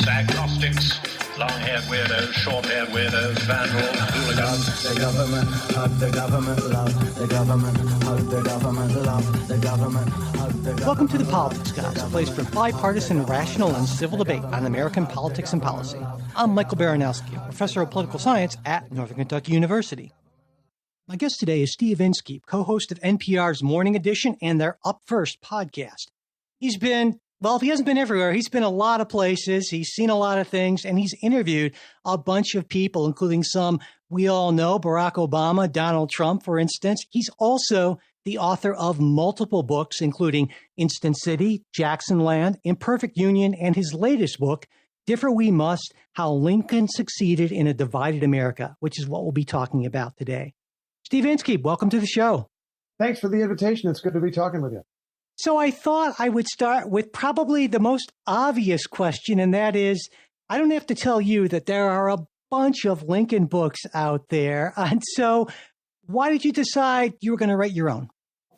atheists, agnostics, long-haired weirdos, short-haired weirdos, vandals, hooligans. The government, hug the government, love the government, hug the government, love the government, hug the government. Welcome to The Politics Guys, a place for bipartisan, rational, and civil debate on American politics and policy. I'm Michael Baranowski, professor of political science at Northern Kentucky University. My guest today is Steve Inskeep, co-host of NPR's Morning Edition and their Up First podcast. He's been, well, if he hasn't been everywhere, he's been a lot of places, he's seen a lot of things, and he's interviewed a bunch of people, including some we all know, Barack Obama, Donald Trump, for instance. He's also the author of multiple books, including Instant City, Jackson Land, Imperfect Union, and his latest book, Differ We Must, How Lincoln Succeeded in a Divided America, which is what we'll be talking about today. Steve Inskeep, welcome to the show. Thanks for the invitation. It's good to be talking with you. So I thought I would start with probably the most obvious question, and that is, I don't have to tell you that there are a bunch of Lincoln books out there. And so why did you decide you were going to write your own?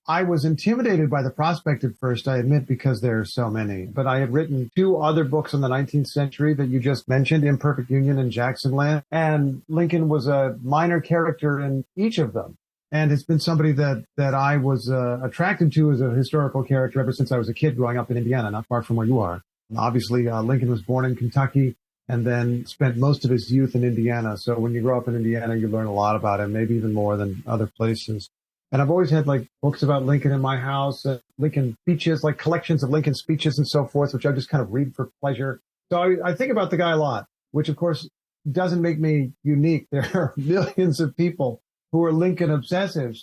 I was intimidated by the prospect at first, I admit, because there are so many. But I had written two other books in the 19th century that you just mentioned, Imperfect Union and Jackson Land. And Lincoln was a minor character in each of them. And it's been somebody that I was attracted to as a historical character ever since I was a kid growing up in Indiana, not far from where you are. Obviously, Lincoln was born in Kentucky and then spent most of his youth in Indiana. So when you grow up in Indiana, you learn a lot about him, maybe even more than other places. And I've always had like books about Lincoln in my house, Lincoln speeches, like collections of Lincoln speeches and so forth, which I just kind of read for pleasure. So I think about the guy a lot, which of course doesn't make me unique. There are millions of people who are Lincoln obsessives.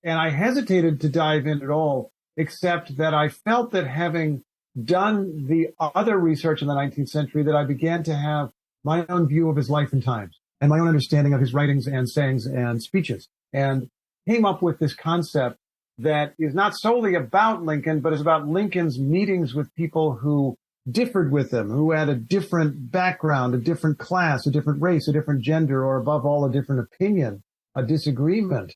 And I hesitated to dive in at all, except that I felt that having done the other research in the 19th century, that I began to have my own view of his life and times and my own understanding of his writings and sayings and speeches. And came up with this concept that is not solely about Lincoln, but is about Lincoln's meetings with people who differed with him, who had a different background, a different class, a different race, a different gender, or above all, a different opinion, a disagreement.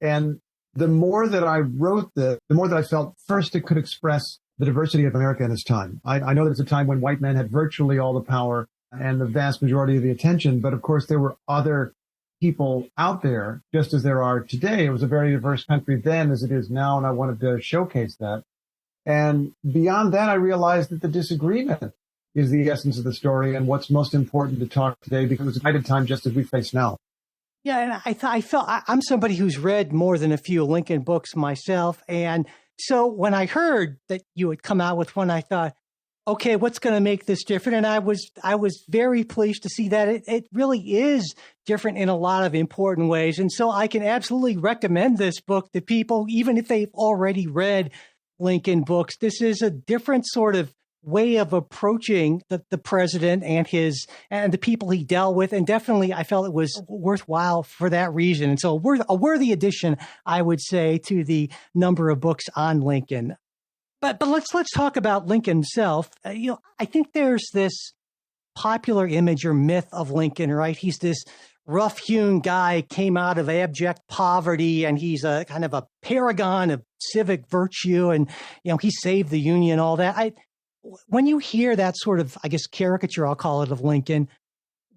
And the more that I wrote the more that I felt, first, it could express the diversity of America in its time. I know that it's a time when white men had virtually all the power and the vast majority of the attention, but of course there were other people out there, just as there are today. It was a very diverse country then as it is now, and I wanted to showcase that. And beyond that, I realized that the disagreement is the essence of the story and what's most important to talk today, because it's a divided time just as we face now. Yeah, and I felt I'm somebody who's read more than a few Lincoln books myself. And so when I heard that you had come out with one, I thought, okay, what's going to make this different? And I was very pleased to see that it really is different in a lot of important ways. And so I can absolutely recommend this book to people, even if they've already read Lincoln books. This is a different sort of way of approaching the president and the people he dealt with. And definitely I felt it was worthwhile for that reason. And so a worthy addition, I would say, to the number of books on Lincoln. But let's talk about Lincoln himself. I think there's this popular image or myth of Lincoln, right? He's this rough-hewn guy, came out of abject poverty, and he's a kind of a paragon of civic virtue, and he saved the Union, all that. When you hear that sort of, I guess, caricature, I'll call it, of Lincoln,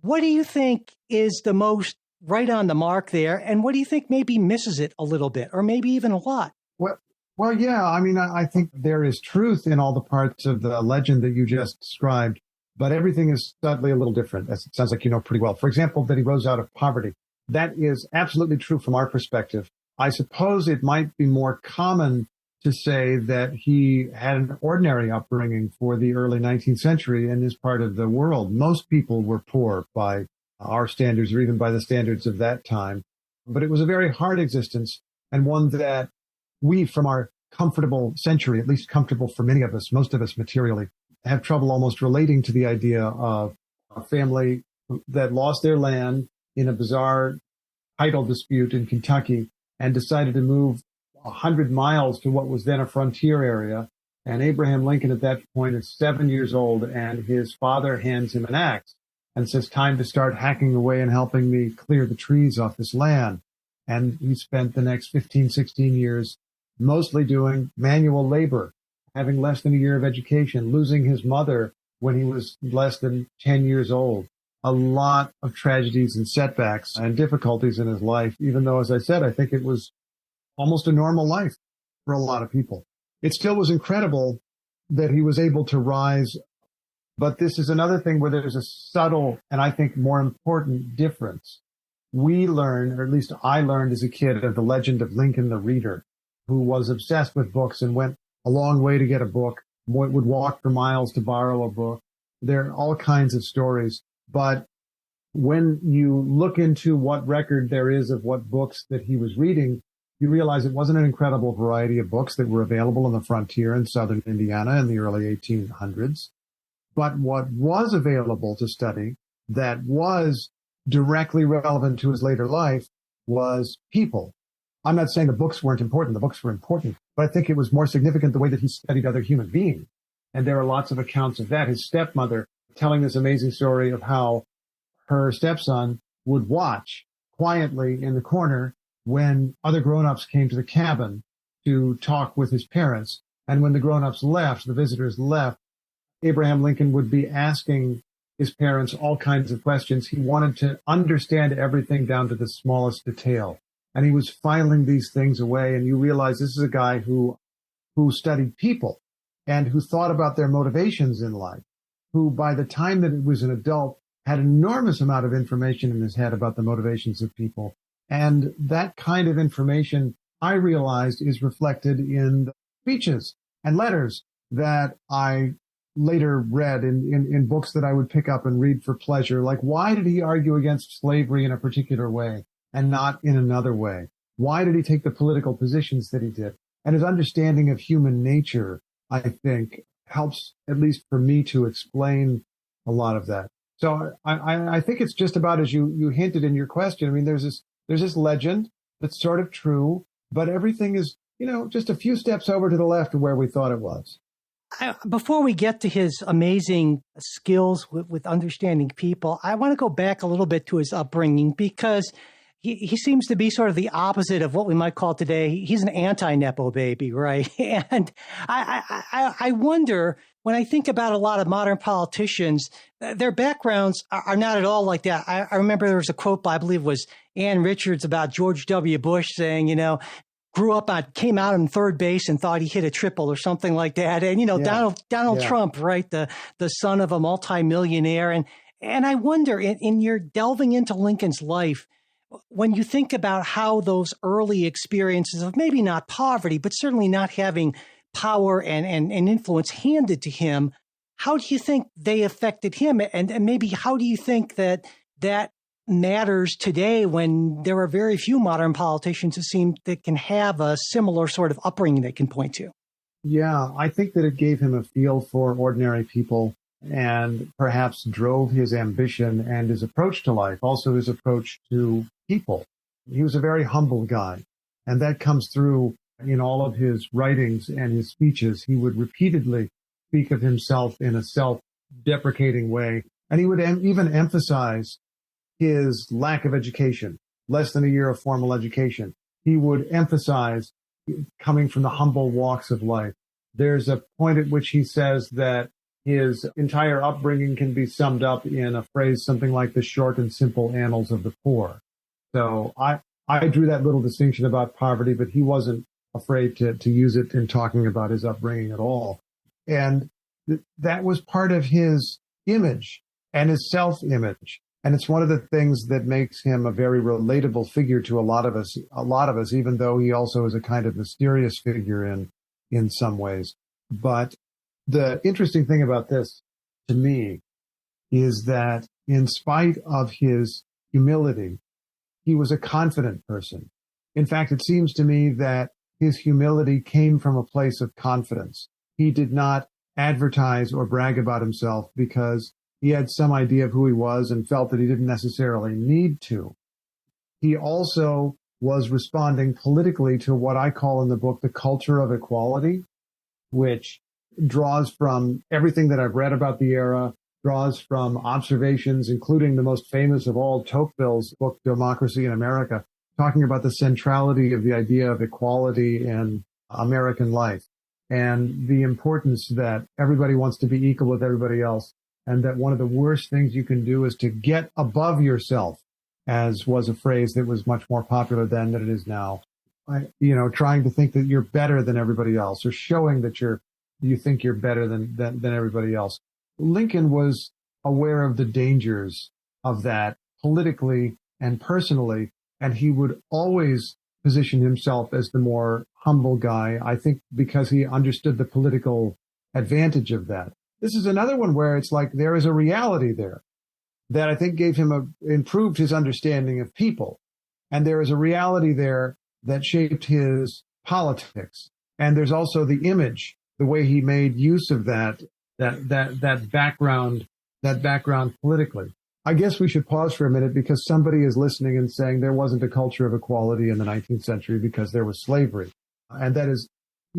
what do you think is the most right on the mark there, and what do you think maybe misses it a little bit, or maybe even a lot? Well, yeah, I mean, I think there is truth in all the parts of the legend that you just described, but everything is subtly a little different, as it sounds like you know pretty well. For example, that he rose out of poverty. That is absolutely true from our perspective. I suppose it might be more common to say that he had an ordinary upbringing for the early 19th century in this part of the world. Most people were poor by our standards or even by the standards of that time. But it was a very hard existence, and one that we, from our comfortable century, at least comfortable for many of us, most of us materially, have trouble almost relating to the idea of a family that lost their land in a bizarre title dispute in Kentucky and decided to move 100 miles to what was then a frontier area. And Abraham Lincoln at that point is 7 years old, and his father hands him an axe and says, time to start hacking away and helping me clear the trees off this land. And he spent the next 15, 16 years mostly doing manual labor, having less than a year of education, losing his mother when he was less than 10 years old. A lot of tragedies and setbacks and difficulties in his life, even though, as I said, I think it was almost a normal life for a lot of people. It still was incredible that he was able to rise. But this is another thing where there's a subtle and I think more important difference. We learn, or at least I learned as a kid, of the legend of Lincoln the Reader, who was obsessed with books and went a long way to get a book, would walk for miles to borrow a book. There are all kinds of stories. But when you look into what record there is of what books that he was reading, you realize it wasn't an incredible variety of books that were available on the frontier in southern Indiana in the early 1800s. But what was available to study that was directly relevant to his later life was people. I'm not saying the books weren't important. The books were important. But I think it was more significant the way that he studied other human beings. And there are lots of accounts of that. His stepmother telling this amazing story of how her stepson would watch quietly in the corner when other grown-ups came to the cabin to talk with his parents. And when the grown-ups left, the visitors left, Abraham Lincoln would be asking his parents all kinds of questions. He wanted to understand everything down to the smallest detail. And he was filing these things away. And you realize this is a guy who studied people and who thought about their motivations in life, who by the time that he was an adult had an enormous amount of information in his head about the motivations of people. And that kind of information, I realized, is reflected in the speeches and letters that I later read in books that I would pick up and read for pleasure. Like, why did he argue against slavery in a particular way and not in another way? Why did he take the political positions that he did? And his understanding of human nature, I think, helps, at least for me, to explain a lot of that. So I think it's just about as you hinted in your question. I mean, there's this legend that's sort of true, but everything is, just a few steps over to the left of where we thought it was. Before we get to his amazing skills with understanding people, I want to go back a little bit to his upbringing, because he seems to be sort of the opposite of what we might call today. He's an anti-Nepo baby, right? And I wonder, when I think about a lot of modern politicians, their backgrounds are not at all like that. I remember there was a quote by, I believe it was Ann Richards, about George W. Bush saying, came out in third base and thought he hit a triple or something like that. And, Donald Trump, right? The son of a multimillionaire. And I wonder, in your delving into Lincoln's life, when you think about how those early experiences of maybe not poverty, but certainly not having power and influence handed to him, how do you think they affected him? And maybe how do you think that matters today, when there are very few modern politicians that can have a similar sort of upbringing they can point to? Yeah, I think that it gave him a feel for ordinary people and perhaps drove his ambition and his approach to life, also his approach to people. He was a very humble guy, and that comes through in all of his writings and his speeches. He would repeatedly speak of himself in a self-deprecating way, and he would even emphasize his lack of education, less than a year of formal education. He would emphasize coming from the humble walks of life. There's a point at which he says that his entire upbringing can be summed up in a phrase, something like the short and simple annals of the poor. So I drew that little distinction about poverty, but he wasn't afraid to use it in talking about his upbringing at all. And that was part of his image and his self-image. And it's one of the things that makes him a very relatable figure to a lot of us, even though he also is a kind of mysterious figure in some ways. But the interesting thing about this, to me, is that in spite of his humility, he was a confident person. In fact, it seems to me that his humility came from a place of confidence. He did not advertise or brag about himself because he had some idea of who he was and felt that he didn't necessarily need to. He also was responding politically to what I call in the book the culture of equality, which draws from everything that I've read about the era, draws from observations, including the most famous of all, Tocqueville's book, Democracy in America, talking about the centrality of the idea of equality in American life. and the importance that everybody wants to be equal with everybody else, and that one of the worst things you can do is to get above yourself, as was a phrase that was much more popular then than it is now. Trying to think that you're better than everybody else, or showing that you think you're better than everybody else. Lincoln was aware of the dangers of that politically and personally, and he would always position himself as the more humble guy, I think, because he understood the political advantage of that. This is another one where it's like there is a reality there that I think improved his understanding of people. And there is a reality there that shaped his politics. And there's also the image, the way he made use of that background politically. I guess we should pause for a minute, because somebody is listening and saying there wasn't a culture of equality in the 19th century because there was slavery. And that is,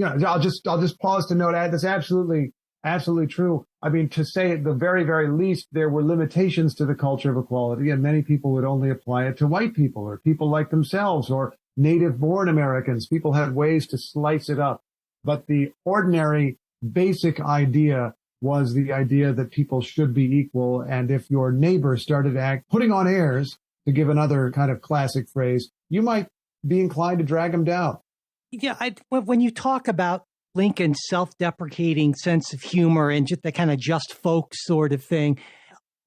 I'll just pause to note that's absolutely true. I mean, to say at the very, very least, there were limitations to the culture of equality, and many people would only apply it to white people or people like themselves or native-born Americans. People had ways to slice it up. But the ordinary basic idea was the idea that people should be equal. And if your neighbor started putting on airs, to give another kind of classic phrase, you might be inclined to drag him down. Yeah, when you talk about Lincoln's self-deprecating sense of humor and just the kind of just folks sort of thing,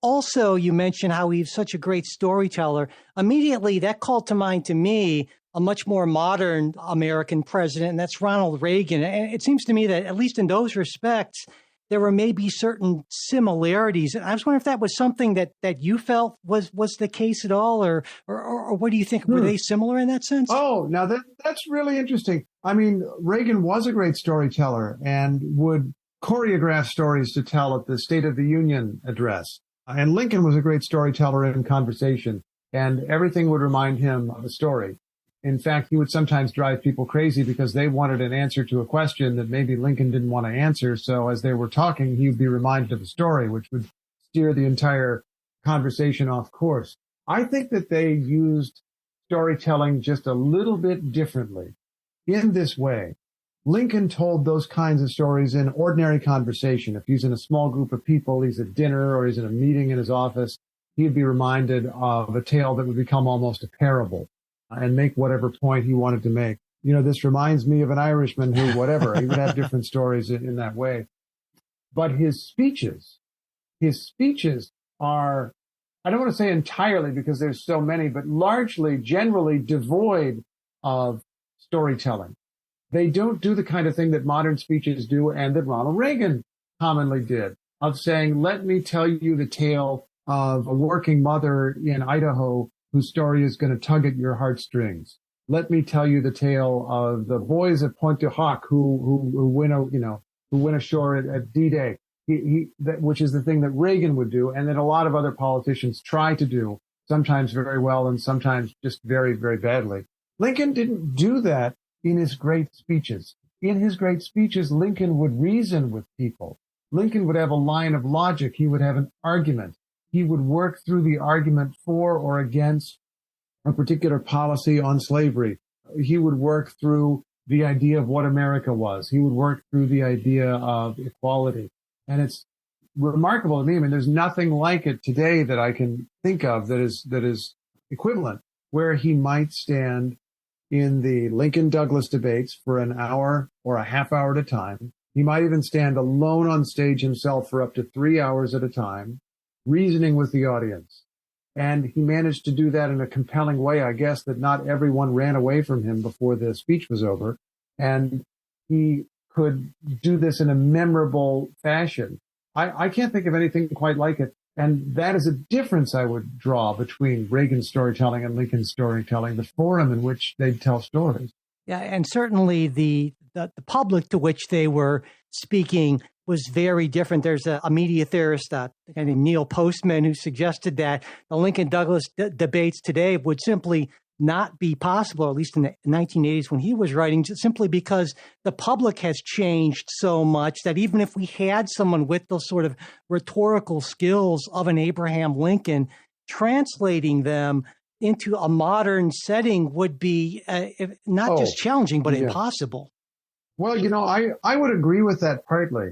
also you mentioned how he's such a great storyteller. Immediately that called to mind to me a much more modern American president, and that's Ronald Reagan. And it seems to me that, at least in those respects, there were maybe certain similarities. And I was wondering if that was something that you felt was the case at all, or what do you think? Were they similar in that sense? Oh, now that's really interesting. I mean, Reagan was a great storyteller and would choreograph stories to tell at the State of the Union address. And Lincoln was a great storyteller in conversation, and everything would remind him of a story. In fact, he would sometimes drive people crazy because they wanted an answer to a question that maybe Lincoln didn't want to answer. So as they were talking, he would be reminded of a story, which would steer the entire conversation off course. I think that they used storytelling just a little bit differently in this way. Lincoln told those kinds of stories in ordinary conversation. If he's in a small group of people, he's at dinner or he's in a meeting in his office, he'd be reminded of a tale that would become almost a parable and make whatever point he wanted to make. This reminds me of an Irishman who, whatever, he would have different stories in that way. But his speeches are, I don't want to say entirely because there's so many, but largely, generally devoid of storytelling. They don't do the kind of thing that modern speeches do and that Ronald Reagan commonly did, of saying, let me tell you the tale of a working mother in Idaho whose story is going to tug at your heartstrings. Let me tell you the tale of the boys at Pointe du Hoc who went ashore at D-Day, which is the thing that Reagan would do, and that a lot of other politicians try to do, sometimes very well and sometimes just very, very badly. Lincoln didn't do that in his great speeches. In his great speeches, Lincoln would reason with people. Lincoln would have a line of logic. He would have an argument. He would work through the argument for or against a particular policy on slavery. He would work through the idea of what America was. He would work through the idea of equality. And it's remarkable to me. I mean, there's nothing like it today that I can think of that is equivalent, where he might stand in the Lincoln-Douglas debates for an hour or a half hour at a time. He might even stand alone on stage himself for up to 3 hours at a time, reasoning with the audience. And he managed to do that in a compelling way, I guess, that not everyone ran away from him before the speech was over. And he could do this in a memorable fashion. I can't think of anything quite like it. And that is a difference I would draw between Reagan's storytelling and Lincoln's storytelling, the forum in which they tell stories. Yeah, and certainly the public to which they were speaking was very different. There's a media theorist, a guy named Neil Postman, who suggested that the Lincoln-Douglas debates today would simply not be possible, at least in the 1980s when he was writing, simply because the public has changed so much that even if we had someone with those sort of rhetorical skills of an Abraham Lincoln, translating them into a modern setting would be not just challenging, but impossible. Well, I would agree with that partly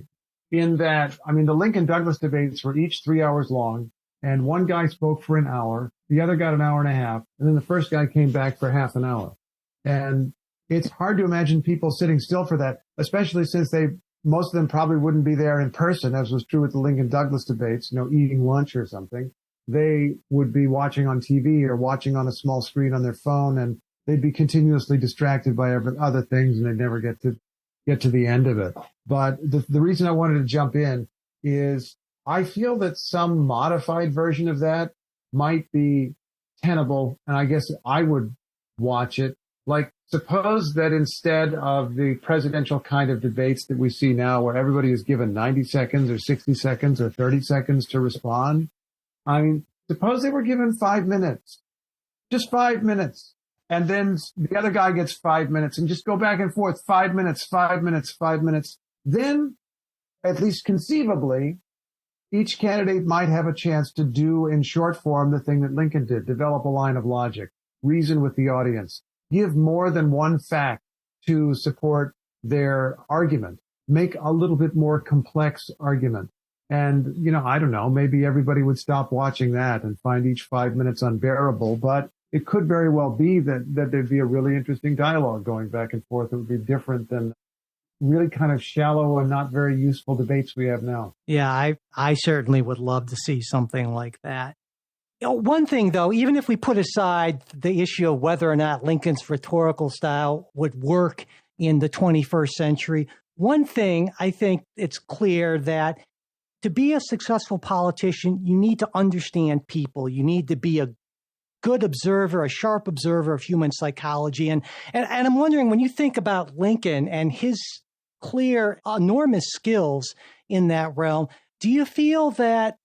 in that, I mean, the Lincoln Douglas debates were each 3 hours long, and one guy spoke for an hour, the other got an hour and a half, and then the first guy came back for half an hour. And it's hard to imagine people sitting still for that, especially since most of them probably wouldn't be there in person, as was true with the Lincoln Douglas debates, eating lunch or something. They would be watching on TV or watching on a small screen on their phone, and they'd be continuously distracted by other things, and they'd never get to the end of it. But the reason I wanted to jump in is I feel that some modified version of that might be tenable, and I guess I would watch it. Like, suppose that instead of the presidential kind of debates that we see now, where everybody is given 90 seconds or 60 seconds or 30 seconds to respond, I mean, suppose they were given 5 minutes, just 5 minutes. And then the other guy gets 5 minutes and just go back and forth, 5 minutes, 5 minutes, 5 minutes. Then, at least conceivably, each candidate might have a chance to do in short form the thing that Lincoln did, develop a line of logic, reason with the audience, give more than one fact to support their argument, make a little bit more complex argument. And, I don't know, maybe everybody would stop watching that and find each 5 minutes unbearable, but it could very well be that there'd be a really interesting dialogue going back and forth. It would be different than really kind of shallow and not very useful debates we have now. Yeah, I certainly would love to see something like that. One thing, though, even if we put aside the issue of whether or not Lincoln's rhetorical style would work in the 21st century, one thing I think it's clear that to be a successful politician, you need to understand people. You need to be a good observer, a sharp observer of human psychology. And I'm wondering, when you think about Lincoln and his clear, enormous skills in that realm, do you feel that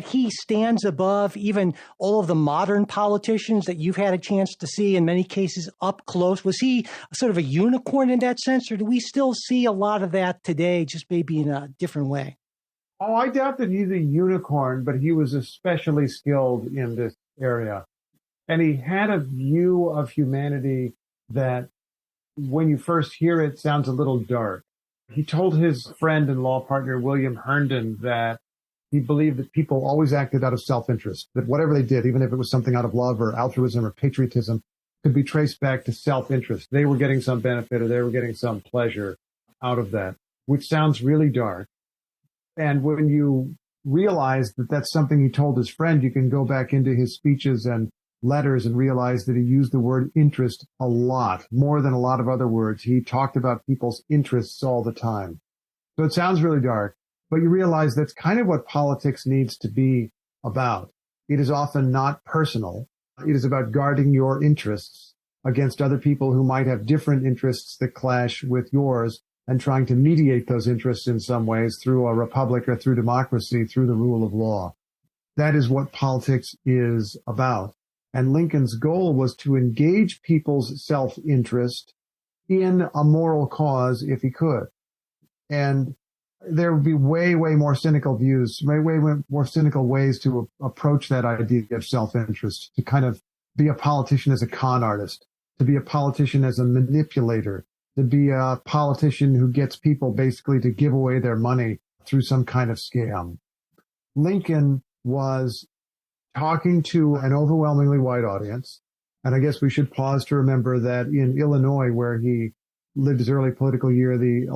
he stands above even all of the modern politicians that you've had a chance to see in many cases up close? Was he sort of a unicorn in that sense, or do we still see a lot of that today, just maybe in a different way? Oh, I doubt that he's a unicorn, but he was especially skilled in this area. And he had a view of humanity that, when you first hear it, sounds a little dark. He told his friend and law partner, William Herndon, that he believed that people always acted out of self-interest, that whatever they did, even if it was something out of love or altruism or patriotism, could be traced back to self-interest. They were getting some benefit or they were getting some pleasure out of that, which sounds really dark. And when you realize that that's something he told his friend, you can go back into his speeches and letters and realize that he used the word interest a lot, more than a lot of other words. He talked about people's interests all the time. So it sounds really dark, but you realize that's kind of what politics needs to be about. It is often not personal. It is about guarding your interests against other people who might have different interests that clash with yours, and trying to mediate those interests in some ways through a republic or through democracy, through the rule of law. That is what politics is about. And Lincoln's goal was to engage people's self-interest in a moral cause if he could. And there would be way, way more cynical views, way more cynical ways to approach that idea of self-interest, to kind of be a politician as a con artist, to be a politician as a manipulator, to be a politician who gets people basically to give away their money through some kind of scam. Lincoln was talking to an overwhelmingly white audience. And I guess we should pause to remember that in Illinois, where he lived his early political career, the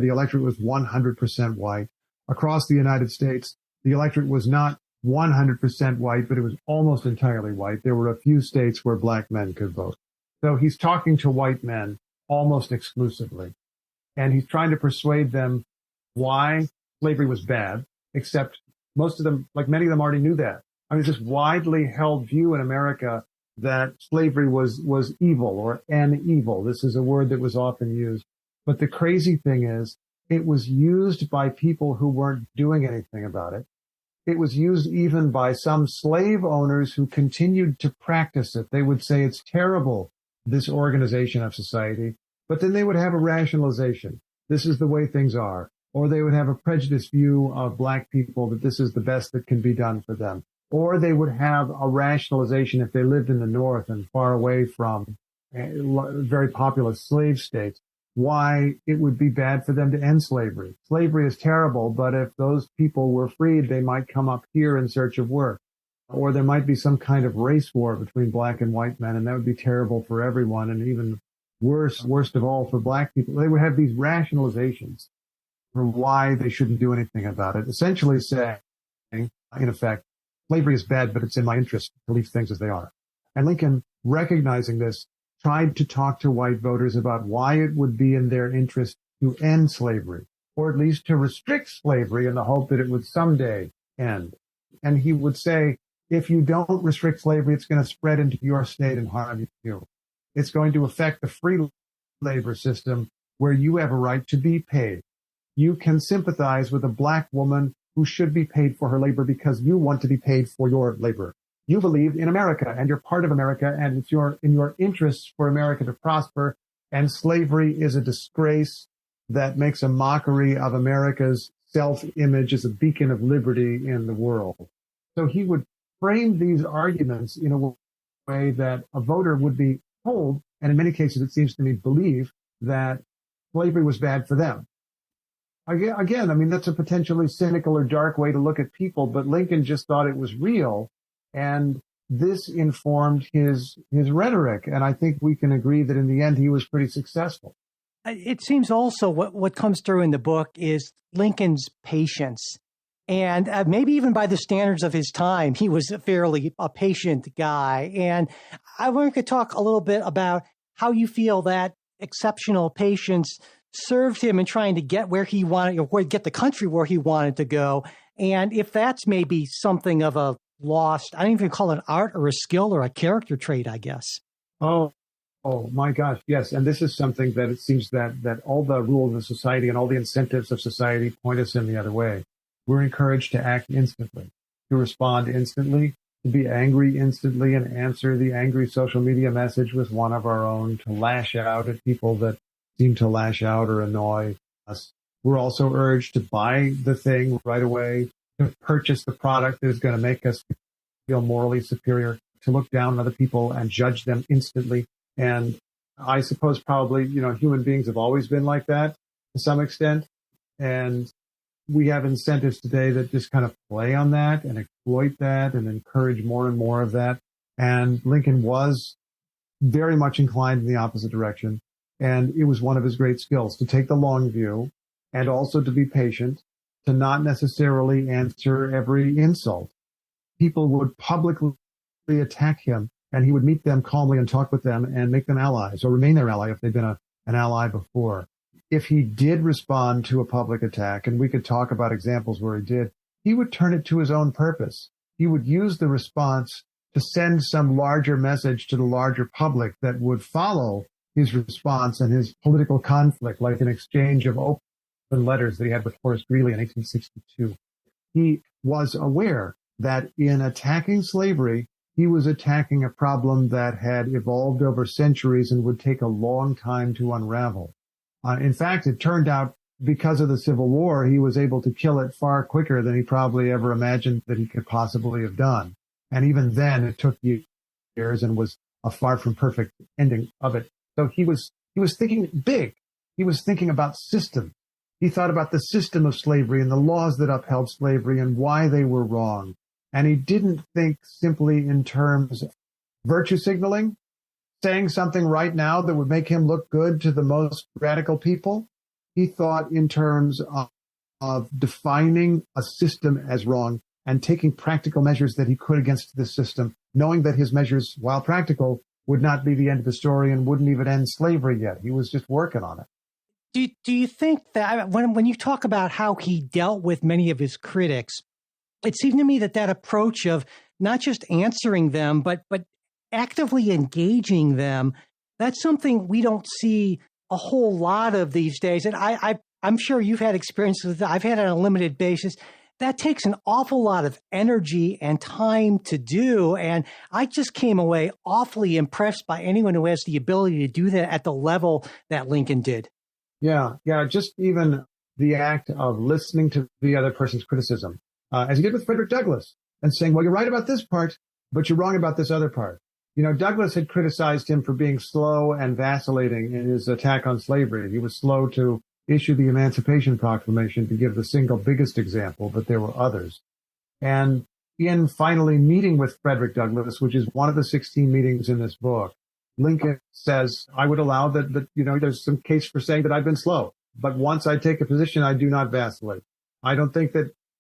electorate was 100% white. Across the United States, the electorate was not 100% white, but it was almost entirely white. There were a few states where black men could vote. So he's talking to white men almost exclusively. And he's trying to persuade them why slavery was bad, except most of them, like many of them, already knew that. I mean, it's this widely held view in America that slavery was evil or an evil. This is a word that was often used. But the crazy thing is, it was used by people who weren't doing anything about it. It was used even by some slave owners who continued to practice it. They would say it's terrible, this organization of society, but then they would have a rationalization. This is the way things are. Or they would have a prejudiced view of black people, that this is the best that can be done for them. Or they would have a rationalization if they lived in the North and far away from very populous slave states, why it would be bad for them to end slavery. Slavery is terrible, but if those people were freed, they might come up here in search of work. Or there might be some kind of race war between black and white men, and that would be terrible for everyone, and even worst of all for black people. They would have these rationalizations for why they shouldn't do anything about it, essentially saying, in effect, slavery is bad, but it's in my interest to leave things as they are. And Lincoln, recognizing this, tried to talk to white voters about why it would be in their interest to end slavery, or at least to restrict slavery in the hope that it would someday end. And he would say, if you don't restrict slavery, it's going to spread into your state and harm you. It's going to affect the free labor system where you have a right to be paid. You can sympathize with a black woman who should be paid for her labor because you want to be paid for your labor. You believe in America and you're part of America, and it's in your interests for America to prosper. And slavery is a disgrace that makes a mockery of America's self-image as a beacon of liberty in the world. So he would frame these arguments in a way that a voter would be told, and in many cases, it seems to me, believe that slavery was bad for them. Again, I mean, that's a potentially cynical or dark way to look at people, but Lincoln just thought it was real. And this informed his rhetoric. And I think we can agree that in the end, he was pretty successful. It seems also what comes through in the book is Lincoln's patience. And maybe even by the standards of his time, he was a patient guy. And I want to talk a little bit about how you feel that exceptional patience served him in trying to get where he wanted, or get the country where he wanted to go. And if that's maybe something of a lost, I don't even call it art or a skill or a character trait, I guess. Oh my gosh, yes. And this is something that it seems that all the rules of society and all the incentives of society point us in the other way. We're encouraged to act instantly, to respond instantly, to be angry instantly and answer the angry social media message with one of our own, to lash out at people that seem to lash out or annoy us. We're also urged to buy the thing right away, to purchase the product that is going to make us feel morally superior, to look down on other people and judge them instantly. And I suppose probably, human beings have always been like that to some extent. And we have incentives today that just kind of play on that and exploit that and encourage more and more of that. And Lincoln was very much inclined in the opposite direction. And it was one of his great skills to take the long view and also to be patient, to not necessarily answer every insult. People would publicly attack him, and he would meet them calmly and talk with them and make them allies, or remain their ally if they'd been an ally before. If he did respond to a public attack, and we could talk about examples where he would turn it to his own purpose. He would use the response to send some larger message to the larger public that would follow his response and his political conflict, like an exchange of open letters that he had with Horace Greeley in 1862. He was aware that in attacking slavery, he was attacking a problem that had evolved over centuries and would take a long time to unravel. In fact, it turned out because of the Civil War, he was able to kill it far quicker than he probably ever imagined that he could possibly have done. And even then, it took years and was a far from perfect ending of it. So he was thinking big. He was thinking about system. He thought about the system of slavery and the laws that upheld slavery and why they were wrong. And he didn't think simply in terms of virtue signaling, saying something right now that would make him look good to the most radical people. He thought in terms of defining a system as wrong and taking practical measures that he could against this system, knowing that his measures, while practical, would not be the end of the story and wouldn't even end slavery yet. He was just working on it. Do you think that when you talk about how he dealt with many of his critics, it seemed to me that approach of not just answering them, but actively engaging them, that's something we don't see a whole lot of these days. And I'm sure you've had experiences with that. I've had it on a limited basis. That takes an awful lot of energy and time to do. And I just came away awfully impressed by anyone who has the ability to do that at the level that Lincoln did. Yeah. Just even the act of listening to the other person's criticism, as he did with Frederick Douglass, and saying, well, you're right about this part, but you're wrong about this other part. Douglas had criticized him for being slow and vacillating in his attack on slavery. He was slow to issue the Emancipation Proclamation, to give the single biggest example, but there were others. And in finally meeting with Frederick Douglass, which is one of the 16 meetings in this book, Lincoln says, I would allow that there's some case for saying that I've been slow, but once I take a position, I do not vacillate. I don't think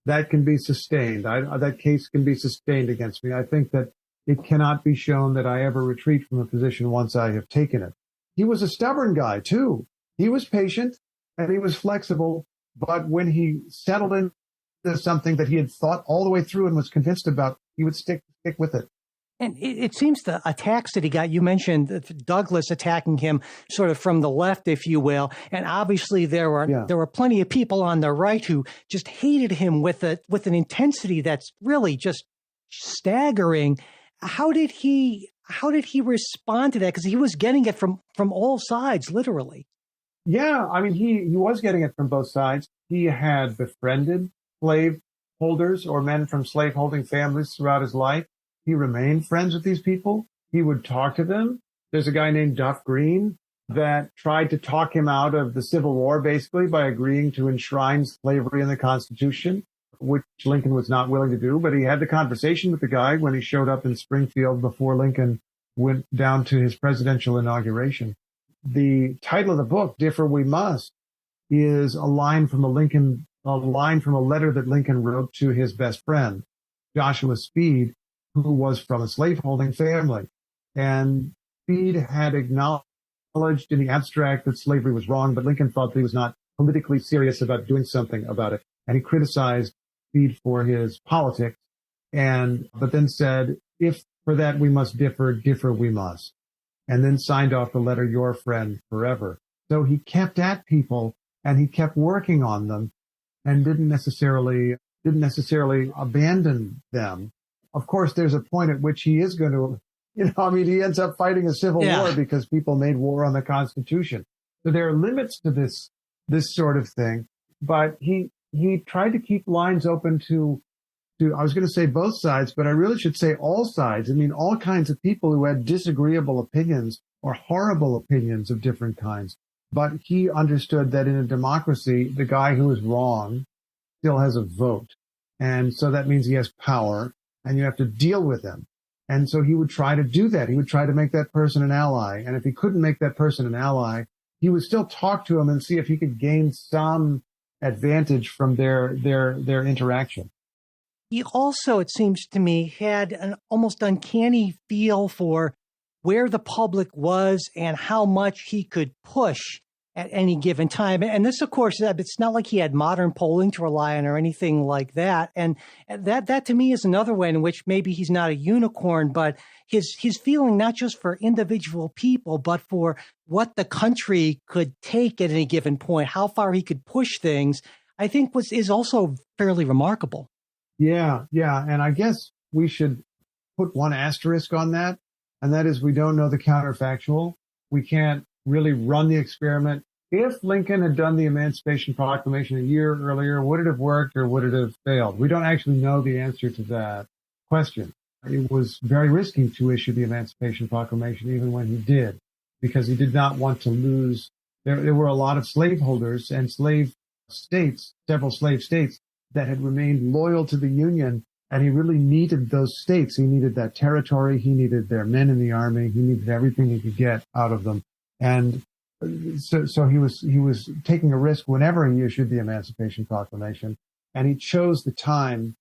that can be sustained. That case can be sustained against me. I think that it cannot be shown that I ever retreat from a position once I have taken it. He was a stubborn guy, too. He was patient and he was flexible, but when he settled into something that he had thought all the way through and was convinced about, he would stick with it. And it seems the attacks that he got, you mentioned Douglas attacking him sort of from the left, if you will. And obviously there were plenty of people on the right who just hated him with an intensity that's really just staggering. How did he respond to that? Because he was getting it from all sides, literally. Yeah, I mean, he was getting it from both sides. He had befriended slave holders or men from slaveholding families throughout his life. He remained friends with these people. He would talk to them. There's a guy named Duff Green that tried to talk him out of the Civil War, basically, by agreeing to enshrine slavery in the Constitution, which Lincoln was not willing to do. But he had the conversation with the guy when he showed up in Springfield before Lincoln went down to his presidential inauguration. The title of the book, Differ We Must, is a line from a letter that Lincoln wrote to his best friend, Joshua Speed, who was from a slaveholding family. And Speed had acknowledged in the abstract that slavery was wrong, but Lincoln thought that he was not politically serious about doing something about it. And he criticized Speed for his politics, but then said, if for that we must differ, differ we must. And then signed off the letter, your friend forever. So he kept at people and he kept working on them and didn't necessarily abandon them. Of course, there's a point at which he is going to, he ends up fighting a civil war because people made war on the Constitution. So there are limits to this sort of thing. But he tried to keep lines open to, I was going to say both sides, but I really should say all sides. I mean, all kinds of people who had disagreeable opinions or horrible opinions of different kinds. But he understood that in a democracy, the guy who is wrong still has a vote. And so that means he has power. And you have to deal with him. And so he would try to do that. He would try to make that person an ally. And if he couldn't make that person an ally, he would still talk to him and see if he could gain some advantage from their interaction. He also, it seems to me, had an almost uncanny feel for where the public was and how much he could push at any given time. And this, of course, it's not like he had modern polling to rely on or anything like that. And that to me is another way in which maybe he's not a unicorn, but his feeling not just for individual people, but for what the country could take at any given point, how far he could push things, I think is also fairly remarkable. Yeah. And I guess we should put one asterisk on that, and that is we don't know the counterfactual. We can't really run the experiment. If Lincoln had done the Emancipation Proclamation a year earlier, would it have worked or would it have failed? We don't actually know the answer to that question. It was very risky to issue the Emancipation Proclamation, even when he did, because he did not want to lose. There were a lot of slaveholders and slave states, several slave states, that had remained loyal to the Union, and he really needed those states. He needed that territory. He needed their men in the army. He needed everything he could get out of them. And so he was taking a risk whenever he issued the Emancipation Proclamation, and he chose the time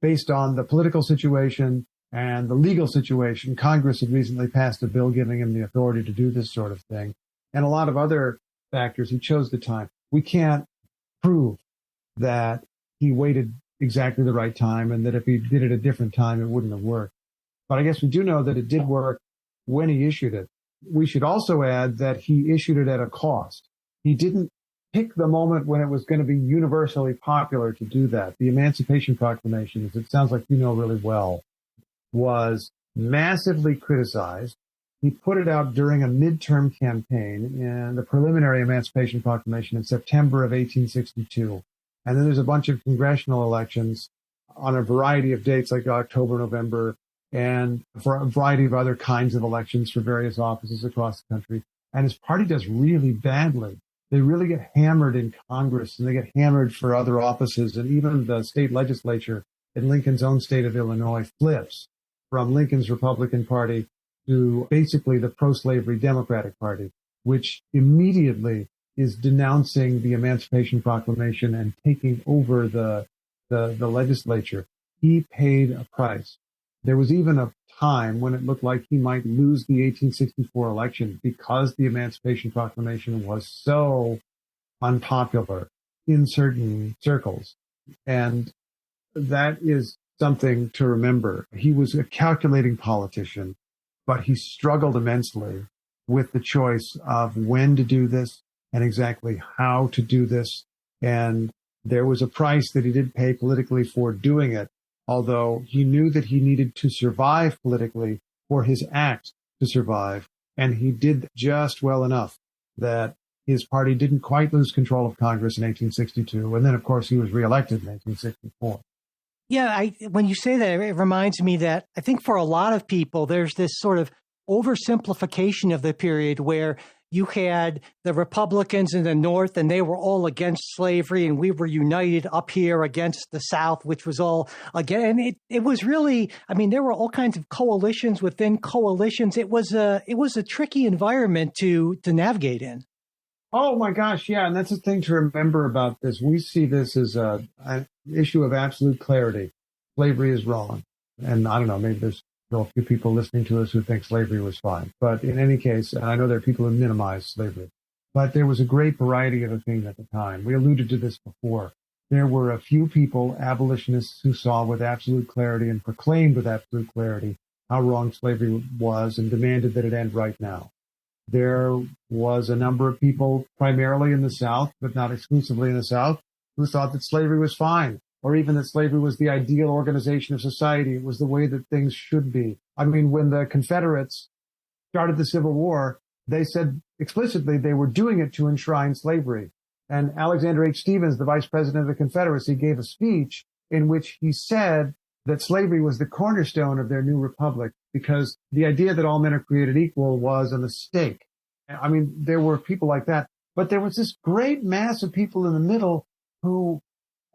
based on the political situation and the legal situation. Congress had recently passed a bill giving him the authority to do this sort of thing, and a lot of other factors. He chose the time. We can't prove that he waited exactly the right time and that if he did it a different time, it wouldn't have worked. But I guess we do know that it did work when he issued it. We should also add that he issued it at a cost. He didn't pick the moment when it was going to be universally popular to do that. The Emancipation Proclamation, as it sounds like you know really well, was massively criticized. He put it out during a midterm campaign in the preliminary Emancipation Proclamation in September of 1862. And then there's a bunch of congressional elections on a variety of dates like October, November, and for a variety of other kinds of elections for various offices across the country. And his party does really badly. They really get hammered in Congress, and they get hammered for other offices, and even the state legislature in Lincoln's own state of Illinois flips from Lincoln's Republican Party to basically the pro-slavery Democratic Party, which immediately is denouncing the Emancipation Proclamation and taking over the legislature. He paid a price. There was even a time when it looked like he might lose the 1864 election because the Emancipation Proclamation was so unpopular in certain circles. And that is something to remember. He was a calculating politician, but he struggled immensely with the choice of when to do this and exactly how to do this. And there was a price that he did pay politically for doing it, although he knew that he needed to survive politically for his act to survive. And he did just well enough that his party didn't quite lose control of Congress in 1862. And then, of course, he was reelected in 1864. Yeah, when you say that, it reminds me that I think for a lot of people, there's this sort of oversimplification of the period where you had the Republicans in the North and they were all against slavery, and we were united up here against the South, which was all again. And it was really, I mean, there were all kinds of coalitions within coalitions. It was a tricky environment to navigate in. Oh my gosh, yeah, and that's the thing to remember about this. We see this as an issue of absolute clarity. Slavery is wrong. And I don't know, maybe there's a few people listening to us who think slavery was fine. But in any case, and I know there are people who minimize slavery, but there was a great variety of opinion at the time. We alluded to this before. There were a few people, abolitionists, who saw with absolute clarity and proclaimed with absolute clarity how wrong slavery was and demanded that it end right now. There was a number of people, primarily in the South, but not exclusively in the South, who thought that slavery was fine, or even that slavery was the ideal organization of society. It was the way that things should be. I mean, when the Confederates started the Civil War, they said explicitly they were doing it to enshrine slavery. And Alexander H. Stephens, the vice president of the Confederacy, gave a speech in which he said that slavery was the cornerstone of their new republic, because the idea that all men are created equal was a mistake. I mean, there were people like that, but there was this great mass of people in the middle who,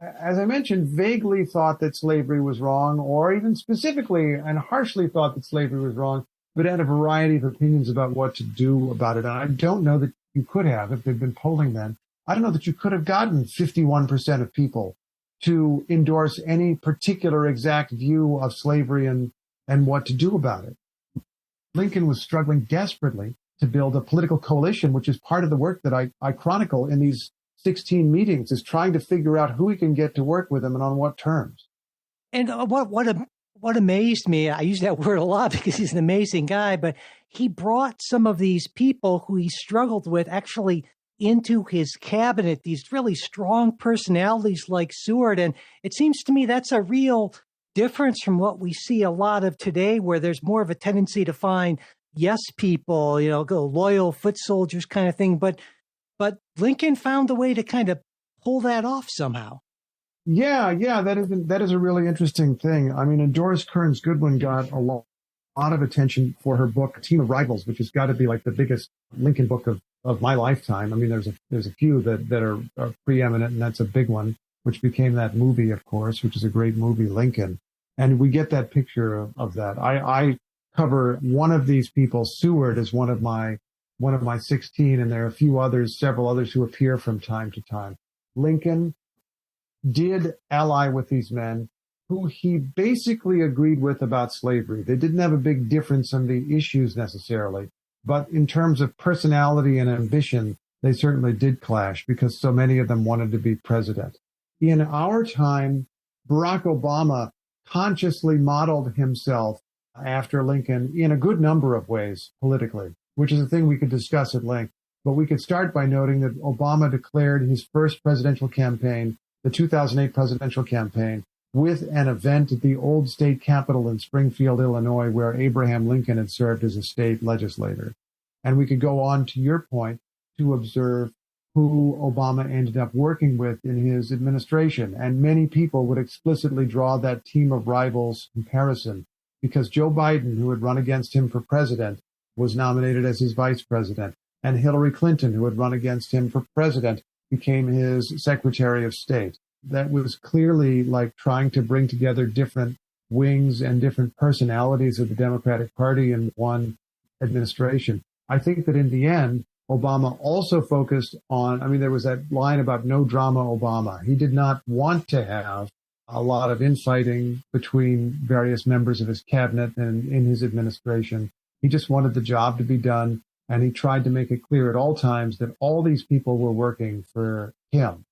as I mentioned, vaguely thought that slavery was wrong, or even specifically and harshly thought that slavery was wrong, but had a variety of opinions about what to do about it. And I don't know that you could have, if there'd been polling then, I don't know that you could have gotten 51% of people to endorse any particular exact view of slavery and what to do about it. Lincoln was struggling desperately to build a political coalition, which is part of the work that I chronicle in these 16 meetings, is trying to figure out who he can get to work with him and on what terms. And what amazed me, I use that word a lot because he's an amazing guy, but he brought some of these people who he struggled with actually into his cabinet, these really strong personalities like Seward. And it seems to me that's a real difference from what we see a lot of today, where there's more of a tendency to find yes people, go loyal foot soldiers kind of thing. But Lincoln found a way to kind of pull that off somehow. Yeah, that is a really interesting thing. I mean, and Doris Kearns Goodwin got a lot of attention for her book, Team of Rivals, which has got to be like the biggest Lincoln book of my lifetime. I mean, there's a few that are preeminent, and that's a big one, which became that movie, of course, which is a great movie, Lincoln. And we get that picture of that. I cover one of these people. Seward is one of my 16, and there are several others who appear from time to time. Lincoln did ally with these men who he basically agreed with about slavery. They didn't have a big difference on the issues necessarily, but in terms of personality and ambition, they certainly did clash because so many of them wanted to be president. In our time, Barack Obama consciously modeled himself after Lincoln in a good number of ways politically, which is a thing we could discuss at length. But we could start by noting that Obama declared his first presidential campaign, the 2008 presidential campaign, with an event at the old state capitol in Springfield, Illinois, where Abraham Lincoln had served as a state legislator. And we could go on to your point to observe who Obama ended up working with in his administration. And many people would explicitly draw that team of rivals comparison because Joe Biden, who had run against him for president, was nominated as his vice president. And Hillary Clinton, who had run against him for president, became his Secretary of State. That was clearly like trying to bring together different wings and different personalities of the Democratic Party in one administration. I think that in the end, Obama also focused on, there was that line about no drama Obama. He did not want to have a lot of infighting between various members of his cabinet and in his administration. He just wanted the job to be done. And he tried to make it clear at all times that all these people were working for him.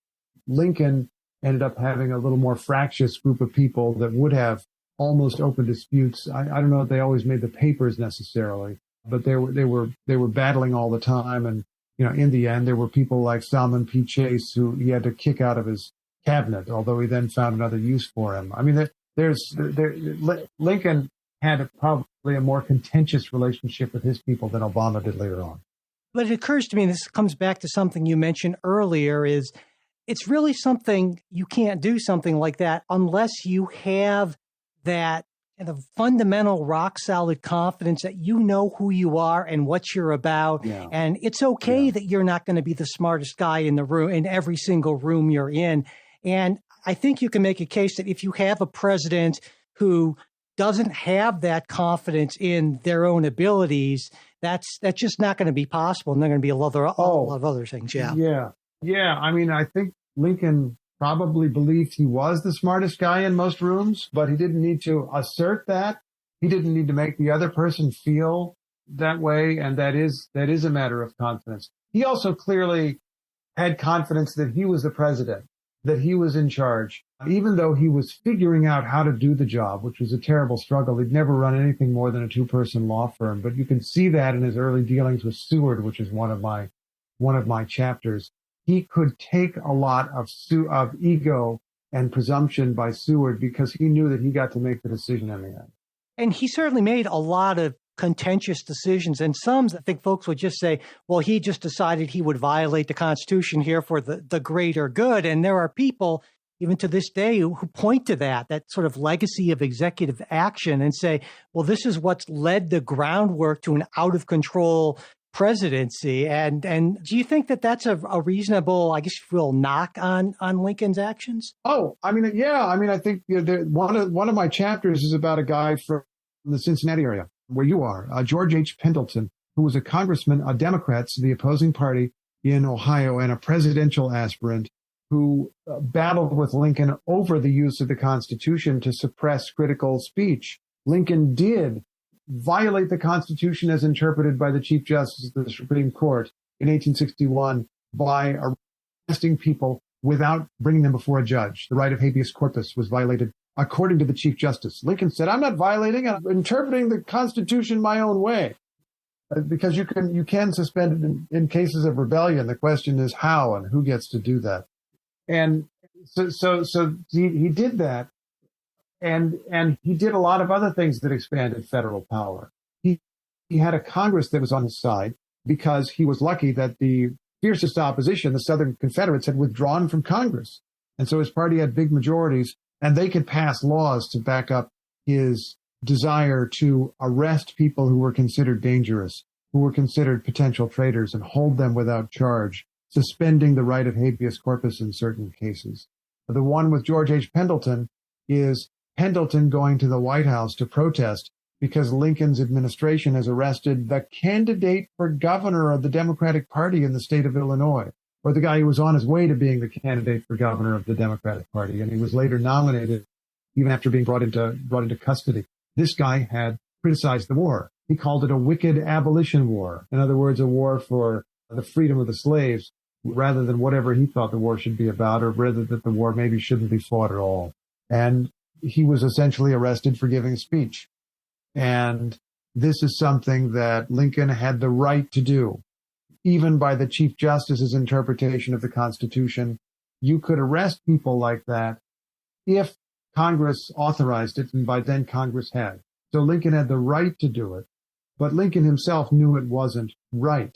Lincoln ended up having a little more fractious group of people that would have almost open disputes. I don't know if they always made the papers necessarily, but they were battling all the time. And, in the end, there were people like Salmon P. Chase who he had to kick out of his cabinet, although he then found another use for him. Lincoln had probably a more contentious relationship with his people than Obama did later on. But it occurs to me, and this comes back to something you mentioned earlier, is it's really something you can't do something like that unless you have that kind of fundamental rock solid confidence that you know who you are and what you're about. Yeah. And it's okay that you're not going to be the smartest guy in the room, in every single room you're in. And I think you can make a case that if you have a president who doesn't have that confidence in their own abilities, that's just not going to be possible. And they're going to be a lot of other things. Yeah. I think Lincoln probably believed he was the smartest guy in most rooms, but he didn't need to assert that. He didn't need to make the other person feel that way. And that is a matter of confidence. He also clearly had confidence that he was the president, that he was in charge, even though he was figuring out how to do the job, which was a terrible struggle. He'd never run anything more than a 2-person law firm, but you can see that in his early dealings with Seward, which is one of my chapters. He could take a lot of ego and presumption by Seward because he knew that he got to make the decision in the end. And he certainly made a lot of contentious decisions. And some, I think folks would just say, well, he just decided he would violate the Constitution here for the greater good. And there are people, even to this day, who point to that sort of legacy of executive action and say, well, this is what's led the groundwork to an out of control presidency. And do you think that that's a reasonable, I guess, real knock on Lincoln's actions? Oh, I think one of my chapters is about a guy from the Cincinnati area where you are, George H. Pendleton, who was a congressman, a Democrat to the opposing party in Ohio and a presidential aspirant who battled with Lincoln over the use of the Constitution to suppress critical speech. Lincoln did violate the Constitution as interpreted by the Chief Justice of the Supreme Court in 1861 by arresting people without bringing them before a judge. The right of habeas corpus was violated according to the Chief Justice. Lincoln said, I'm not violating, I'm interpreting the Constitution my own way. Because you can suspend it in cases of rebellion. The question is how and who gets to do that. And so he did that. And he did a lot of other things that expanded federal power. He had a Congress that was on his side because he was lucky that the fiercest opposition, the Southern Confederates, had withdrawn from Congress. And so his party had big majorities, and they could pass laws to back up his desire to arrest people who were considered dangerous, who were considered potential traitors, and hold them without charge, suspending the right of habeas corpus in certain cases. The one with George H. Pendleton is Pendleton going to the White House to protest because Lincoln's administration has arrested the candidate for governor of the Democratic Party in the state of Illinois, or the guy who was on his way to being the candidate for governor of the Democratic Party. And he was later nominated even after being brought into custody. This guy had criticized the war. He called it a wicked abolition war. In other words, a war for the freedom of the slaves rather than whatever he thought the war should be about, or rather that the war maybe shouldn't be fought at all. And he was essentially arrested for giving a speech. And this is something that Lincoln had the right to do. Even by the Chief Justice's interpretation of the Constitution, you could arrest people like that if Congress authorized it, and by then Congress had. So Lincoln had the right to do it, but Lincoln himself knew it wasn't right.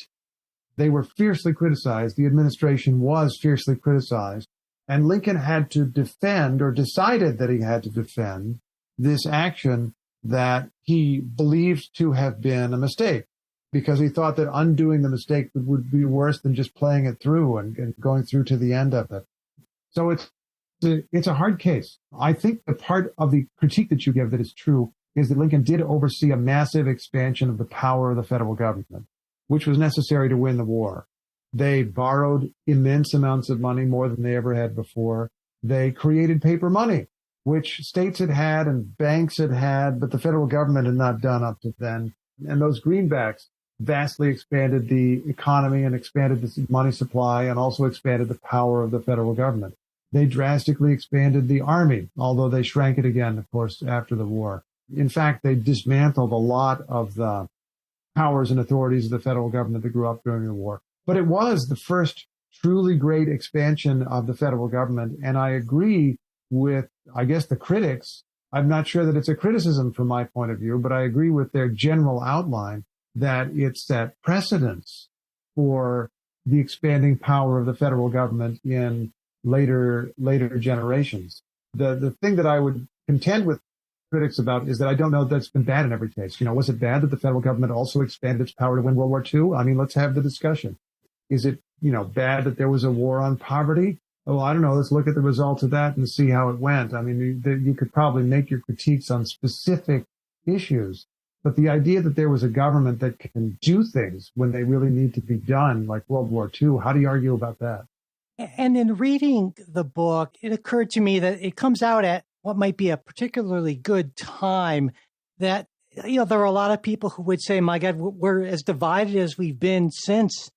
They were fiercely criticized. The administration was fiercely criticized. And Lincoln had to defend, or decided that he had to defend, this action that he believed to have been a mistake, because he thought that undoing the mistake would be worse than just playing it through and going through to the end of it. So it's a hard case. I think the part of the critique that you give that is true is that Lincoln did oversee a massive expansion of the power of the federal government, which was necessary to win the war. They borrowed immense amounts of money, more than they ever had before. They created paper money, which states had had and banks had had, but the federal government had not done up to then. And those greenbacks vastly expanded the economy and expanded the money supply and also expanded the power of the federal government. They drastically expanded the army, although they shrank it again, of course, after the war. In fact, they dismantled a lot of the powers and authorities of the federal government that grew up during the war. But it was the first truly great expansion of the federal government. And I agree with, I guess, the critics. I'm not sure that it's a criticism from my point of view, but I agree with their general outline that it's that precedence for the expanding power of the federal government in later generations. The thing that I would contend with critics about is that I don't know that's been bad in every case. Was it bad that the federal government also expanded its power to win World War II? I mean, let's have the discussion. Is it, bad that there was a war on poverty? Oh, I don't know. Let's look at the results of that and see how it went. I mean, you could probably make your critiques on specific issues, but the idea that there was a government that can do things when they really need to be done, like World War II, how do you argue about that? And in reading the book, it occurred to me that it comes out at what might be a particularly good time, that, there are a lot of people who would say, my God, we're as divided as we've been since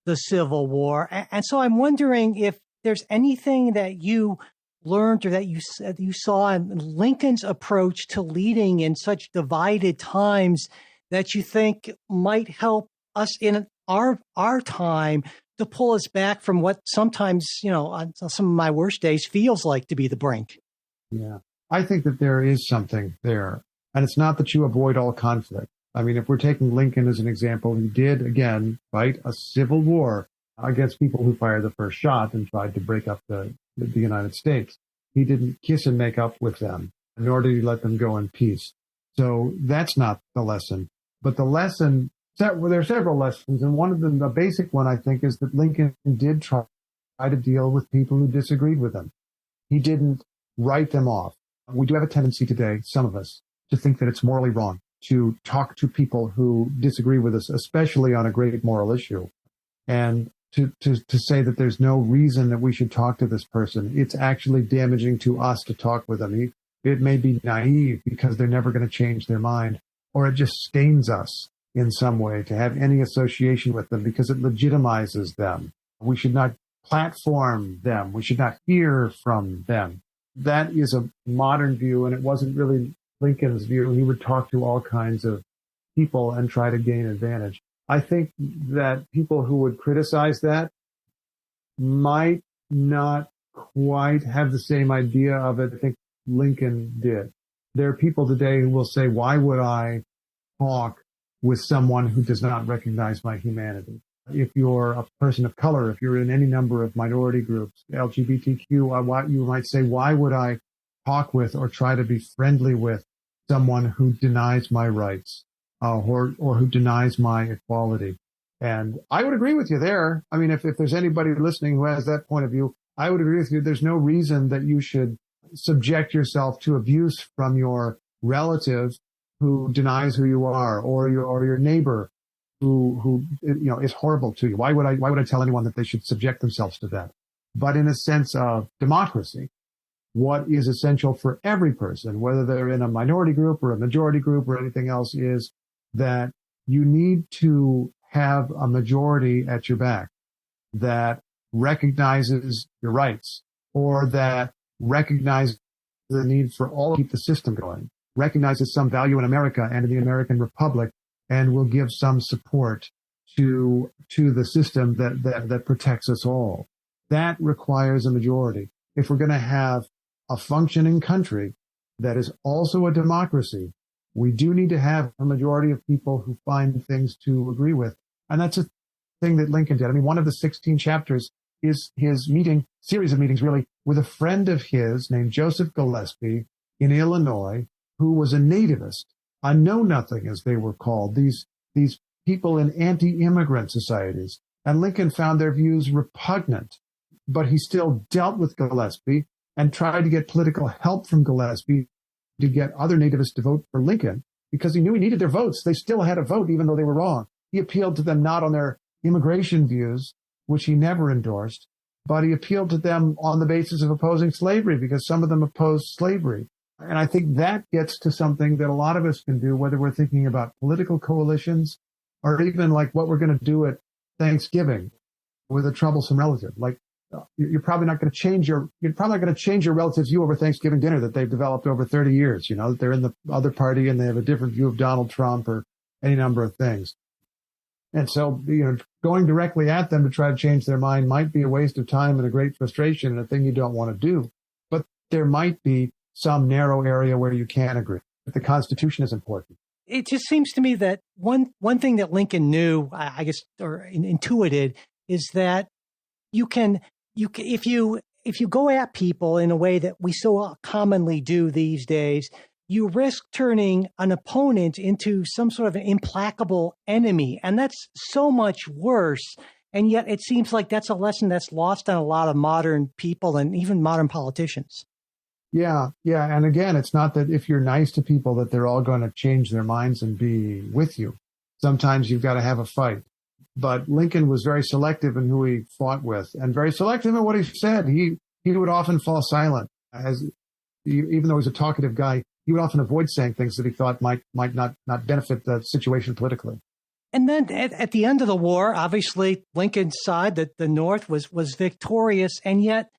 the Civil War. And so I'm wondering if there's anything that you learned or that you saw in Lincoln's approach to leading in such divided times that you think might help us in our time to pull us back from what sometimes, on some of my worst days feels like to be the brink. Yeah, I think that there is something there. And it's not that you avoid all conflict. I mean, if we're taking Lincoln as an example, he did, again, fight a civil war against people who fired the first shot and tried to break up the United States. He didn't kiss and make up with them, nor did he let them go in peace. So that's not the lesson. But the lesson, there are several lessons, and one of them, the basic one, I think, is that Lincoln did try to deal with people who disagreed with him. He didn't write them off. We do have a tendency today, some of us, to think that it's morally wrong to talk to people who disagree with us, especially on a great moral issue, and to say that there's no reason that we should talk to this person. It's actually damaging to us to talk with them. It may be naive because they're never going to change their mind, or it just stains us in some way to have any association with them because it legitimizes them. We should not platform them. We should not hear from them. That is a modern view, and it wasn't really Lincoln's view. He would talk to all kinds of people and try to gain advantage. I think that people who would criticize that might not quite have the same idea of it I think Lincoln did. There are people today who will say, why would I talk with someone who does not recognize my humanity? If you're a person of color, if you're in any number of minority groups, LGBTQ, you might say, why would I talk with or try to be friendly with someone who denies my rights or who denies my equality? And I would agree with you there. I mean, if there's anybody listening who has that point of view, I would agree with you. There's no reason that you should subject yourself to abuse from your relative who denies who you are, or your neighbor who is horrible to you. Why would I tell anyone that they should subject themselves to that? But in a sense of democracy, what is essential for every person, whether they're in a minority group or a majority group or anything else, is that you need to have a majority at your back that recognizes your rights, or that recognizes the need for all to keep the system going, recognizes some value in America and in the American Republic, and will give some support to the system that protects us all. That requires a majority. If we're going to have a functioning country that is also a democracy, we do need to have a majority of people who find things to agree with. And that's a thing that Lincoln did. I mean, one of the 16 chapters is his series of meetings really, with a friend of his named Joseph Gillespie in Illinois, who was a nativist a know-nothing, as they were called, these people in anti-immigrant societies. And Lincoln found their views repugnant, but he still dealt with Gillespie and tried to get political help from Gillespie to get other nativists to vote for Lincoln because he knew he needed their votes. They still had a vote, even though they were wrong. He appealed to them not on their immigration views, which he never endorsed, but he appealed to them on the basis of opposing slavery because some of them opposed slavery. And I think that gets to something that a lot of us can do, whether we're thinking about political coalitions or even like what we're going to do at Thanksgiving with a troublesome relative. Like you're probably not going to change your relative's view over Thanksgiving dinner that they've developed over 30 years, that they're in the other party and they have a different view of Donald Trump or any number of things. And so, going directly at them to try to change their mind might be a waste of time and a great frustration and a thing you don't want to do. But there might be some narrow area where you can agree. But the Constitution is important. It just seems to me that one thing that Lincoln knew, I guess, or intuited, is that if you go at people in a way that we so commonly do these days, you risk turning an opponent into some sort of an implacable enemy. And that's so much worse. And yet it seems like that's a lesson that's lost on a lot of modern people and even modern politicians. Yeah. And again, it's not that if you're nice to people that they're all going to change their minds and be with you. Sometimes you've got to have a fight. But Lincoln was very selective in who he fought with and very selective in what he said. He would often fall silent. Even though he's a talkative guy, he would often avoid saying things that he thought might not benefit the situation politically. And then at the end of the war, obviously Lincoln's side, that the North was victorious, and yet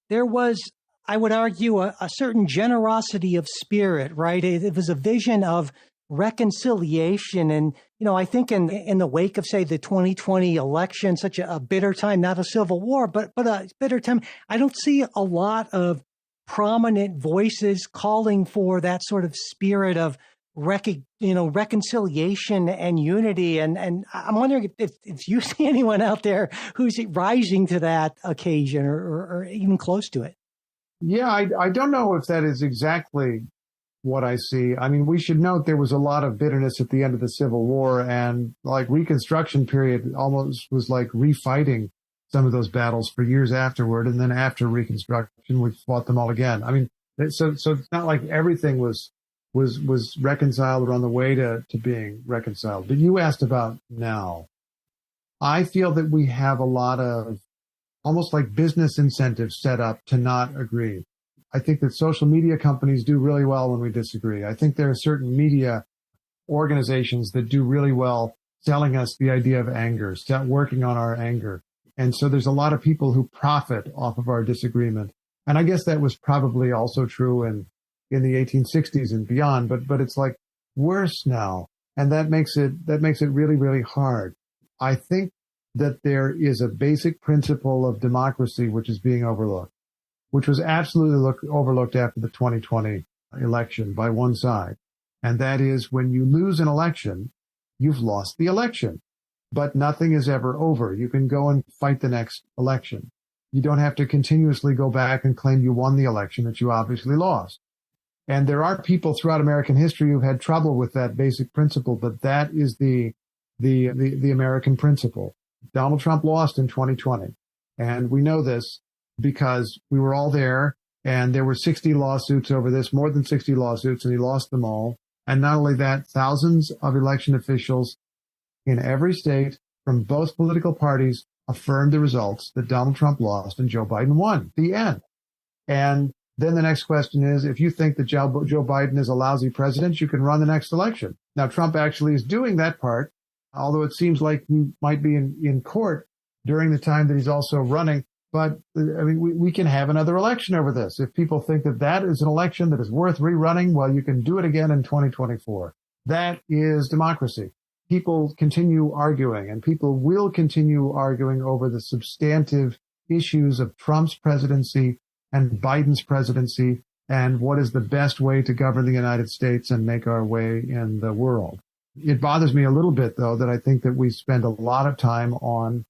there was, I would argue, a certain generosity of spirit, right? It was a vision of reconciliation. And, I think in the wake of, say, the 2020 election, such a bitter time, not a civil war, but a bitter time, I don't see a lot of prominent voices calling for that sort of spirit of reconciliation and unity. And I'm wondering if you see anyone out there who's rising to that occasion or even close to it. Yeah, I don't know if that is exactly what I see. I mean, we should note there was a lot of bitterness at the end of the Civil War, and like Reconstruction period almost was like refighting some of those battles for years afterward. And then after Reconstruction, we fought them all again. I mean, so it's not like everything was reconciled or on the way to being reconciled. But you asked about now. I feel that we have a lot of almost like business incentives set up to not agree. I think that social media companies do really well when we disagree. I think there are certain media organizations that do really well selling us the idea of anger, working on our anger. And so there's a lot of people who profit off of our disagreement. And I guess that was probably also true in the 1860s and beyond, but it's like worse now. And that makes it really, really hard. I think that there is a basic principle of democracy which is being overlooked, which was absolutely overlooked after the 2020 election by one side. And that is when you lose an election, you've lost the election. But nothing is ever over. You can go and fight the next election. You don't have to continuously go back and claim you won the election that you obviously lost. And there are people throughout American history who've had trouble with that basic principle, but that is the American principle. Donald Trump lost in 2020. And we know this because we were all there, and there were 60 lawsuits over this, more than 60 lawsuits, and he lost them all. And not only that, thousands of election officials in every state from both political parties affirmed the results that Donald Trump lost and Joe Biden won. The end. And then the next question is, if you think that Joe Biden is a lousy president, you can run the next election. Now, Trump actually is doing that part, although it seems like he might be in court during the time that he's also running. But I mean, we can have another election over this. If people think that that is an election that is worth rerunning, well, you can do it again in 2024. That is democracy. People continue arguing, and people will continue arguing over the substantive issues of Trump's presidency and Biden's presidency and what is the best way to govern the United States and make our way in the world. It bothers me a little bit, though, that I think that we spend a lot of time on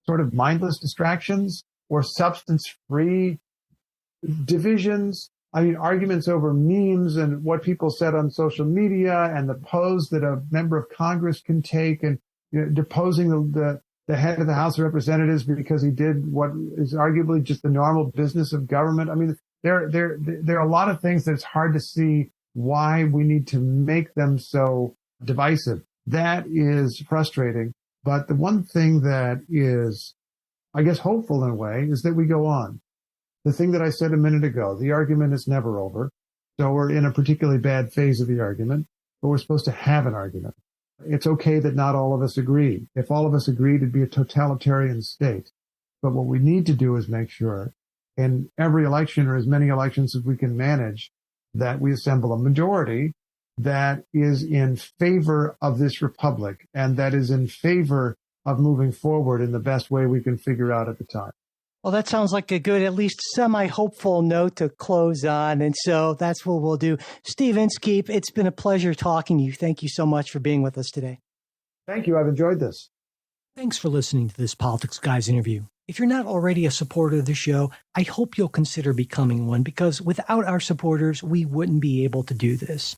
sort of mindless distractions or substance-free divisions I mean, arguments over memes and what people said on social media and the pose that a member of Congress can take and deposing the head of the House of Representatives because he did what is arguably just the normal business of government. I mean, there are a lot of things that it's hard to see why we need to make them so divisive. That is frustrating. But the one thing that is, I guess, hopeful in a way is that we go on. The thing that I said a minute ago, the argument is never over. So we're in a particularly bad phase of the argument, but we're supposed to have an argument. It's okay that not all of us agree. If all of us agreed, it'd be a totalitarian state. But what we need to do is make sure in every election or as many elections as we can manage that we assemble a majority that is in favor of this republic and that is in favor of moving forward in the best way we can figure out at the time. Well, that sounds like a good, at least semi-hopeful note to close on. And so that's what we'll do. Steve Inskeep, it's been a pleasure talking to you. Thank you so much for being with us today. Thank you. I've enjoyed this. Thanks for listening to this Politics Guys interview. If you're not already a supporter of the show, I hope you'll consider becoming one, because without our supporters, we wouldn't be able to do this.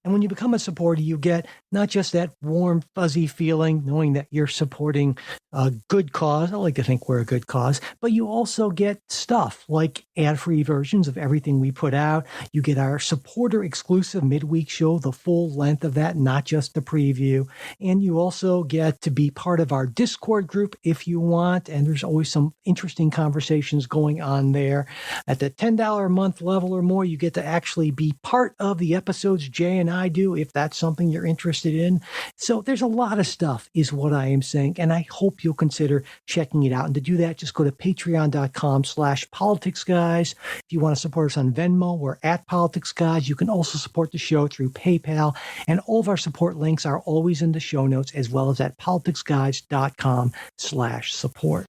And when you become a supporter, you get not just that warm, fuzzy feeling, knowing that you're supporting a good cause. I like to think we're a good cause, but you also get stuff like ad-free versions of everything we put out. You get our supporter exclusive midweek show, the full length of that, not just the preview. And you also get to be part of our Discord group if you want. And there's always some interesting conversations going on there. At the $10 a month level or more, you get to actually be part of the episodes Jay and I do, if that's something you're interested in. So there's a lot of stuff is what I am saying. And I hope you'll consider checking it out. And to do that, just go to patreon.com/politicsguys. If you want to support us on Venmo, we're at Politics Guys. You can also support the show through PayPal. And all of our support links are always in the show notes, as well as at politicsguys.com/support.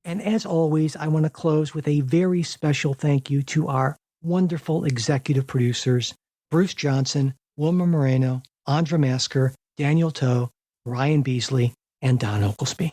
And as always, I want to close with a very special thank you to our wonderful executive producers, Bruce Johnson, Wilma Moreno, Andra Masker, Daniel Toe, Ryan Beasley, and Don Oglesby.